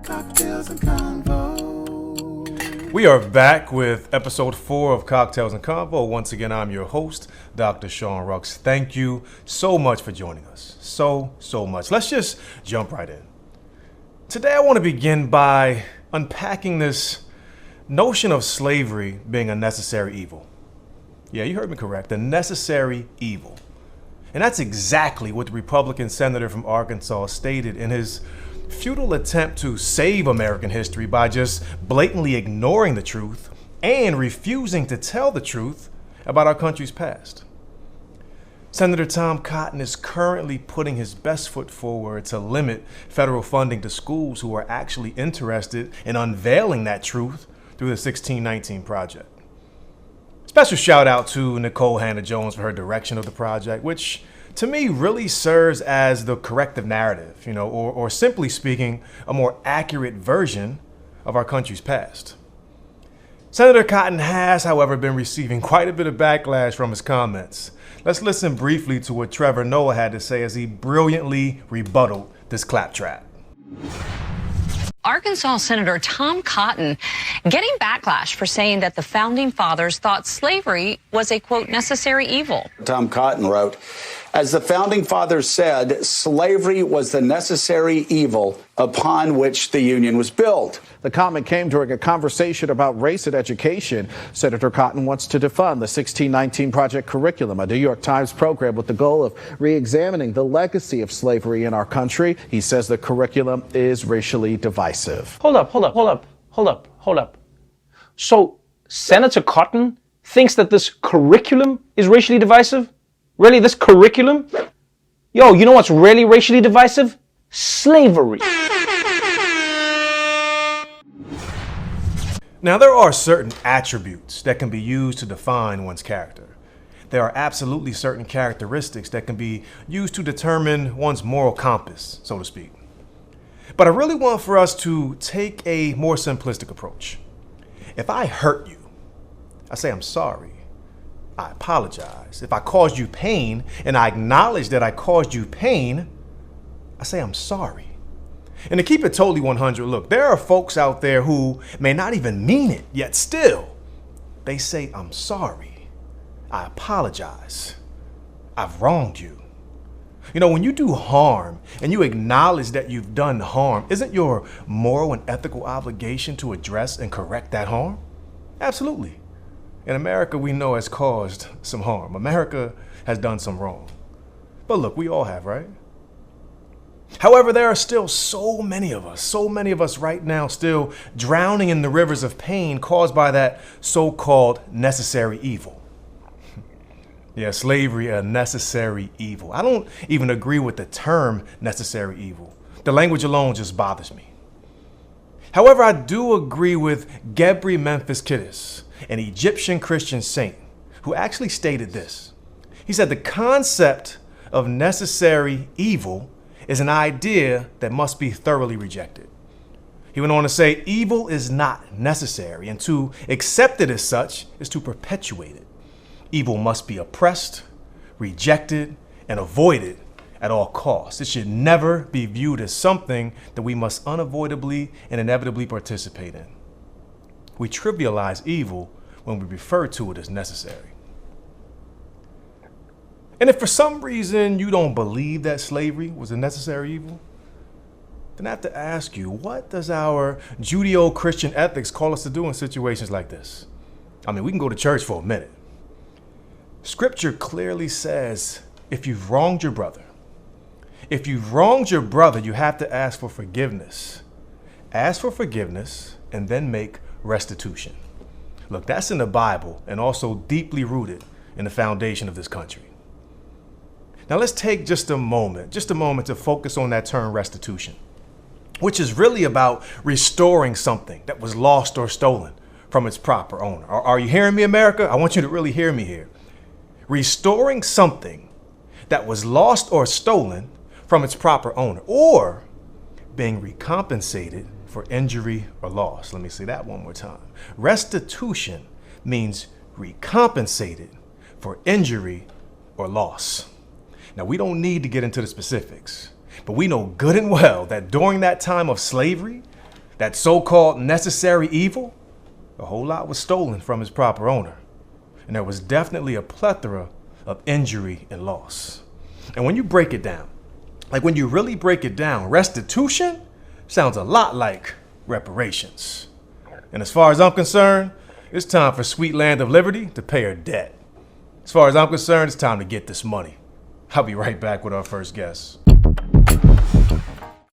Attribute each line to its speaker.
Speaker 1: Cocktails and Convo.
Speaker 2: We are back with episode 4 of Cocktails and Convo. Once again, I'm your host, Dr. Sean Rux. Thank you so much for joining us. So much. Let's just jump right in. Today, I want to begin by unpacking this notion of slavery being a necessary evil. Yeah, you heard me correct. A necessary evil. And that's exactly what the Republican senator from Arkansas stated in his futile attempt to save American history by just blatantly ignoring the truth and refusing to tell the truth about our country's past. Senator Tom Cotton is currently putting his best foot forward to limit federal funding to schools who are actually interested in unveiling that truth through the 1619 Project. Special shout out to Nicole Hannah-Jones for her direction of the project, which to me really serves as the corrective narrative, or simply speaking, a more accurate version of our country's past. Senator Cotton has, however, been receiving quite a bit of backlash from his comments. Let's listen briefly to what Trevor Noah had to say as he brilliantly rebutted this claptrap.
Speaker 3: Arkansas Senator Tom Cotton getting backlash for saying that the founding fathers thought slavery was a, quote, necessary evil.
Speaker 4: Tom Cotton wrote, as the founding fathers said, slavery was the necessary evil upon which the Union was built.
Speaker 5: The comment came during a conversation about race and education. Senator Cotton wants to defund the 1619 Project curriculum, a New York Times program with the goal of re-examining the legacy of slavery in our country. He says the curriculum is racially divisive.
Speaker 6: Hold up. So Senator Cotton thinks that this curriculum is racially divisive? Really, this curriculum? Yo, you know what's really racially divisive? Slavery.
Speaker 2: Now, there are certain attributes that can be used to define one's character. There are absolutely certain characteristics that can be used to determine one's moral compass, so to speak. But I really want for us to take a more simplistic approach. If I hurt you, I say I'm sorry. I apologize. If I caused you pain and I acknowledge that I caused you pain, I say I'm sorry. And to keep it totally 100, look, there are folks out there who may not even mean it, yet still, they say I'm sorry. I apologize. I've wronged you. When you do harm and you acknowledge that you've done harm, isn't your moral and ethical obligation to address and correct that harm? Absolutely. In America, we know has caused some harm. America has done some wrong. But look, we all have, right? However, there are still so many of us right now still drowning in the rivers of pain caused by that so-called necessary evil. Yeah, slavery, a necessary evil. I don't even agree with the term necessary evil. The language alone just bothers me. However, I do agree with Gebri Memphis Kiddis, an Egyptian Christian saint, who actually stated this. He said the concept of necessary evil is an idea that must be thoroughly rejected. He went on to say, evil is not necessary, and to accept it as such is to perpetuate it. Evil must be oppressed, rejected, and avoided at all costs. It should never be viewed as something that we must unavoidably and inevitably participate in. We trivialize evil when we refer to it as necessary. And if for some reason you don't believe that slavery was a necessary evil, then I have to ask you, what does our Judeo-Christian ethics call us to do in situations like this? I mean, we can go to church for a minute. Scripture clearly says, if you've wronged your brother, you have to ask for forgiveness. Ask for forgiveness and then make restitution. Look, that's in the Bible and also deeply rooted in the foundation of this country. Now let's take just a moment to focus on that term restitution, which is really about restoring something that was lost or stolen from its proper owner. Are you hearing me, America? I want you to really hear me here. Restoring something that was lost or stolen from its proper owner, or being recompensated for injury or loss. Let me say that one more time. Restitution means recompensated for injury or loss. Now, we don't need to get into the specifics, but we know good and well that during that time of slavery, That so-called necessary evil, a whole lot was stolen from its proper owner. And there was definitely a plethora of injury and loss. And when you break it down, like when you really break it down, restitution sounds a lot like reparations. And as far as I'm concerned, it's time for Sweet Land of Liberty to pay her debt. As far as I'm concerned, it's time to get this money. I'll be right back with our first guest.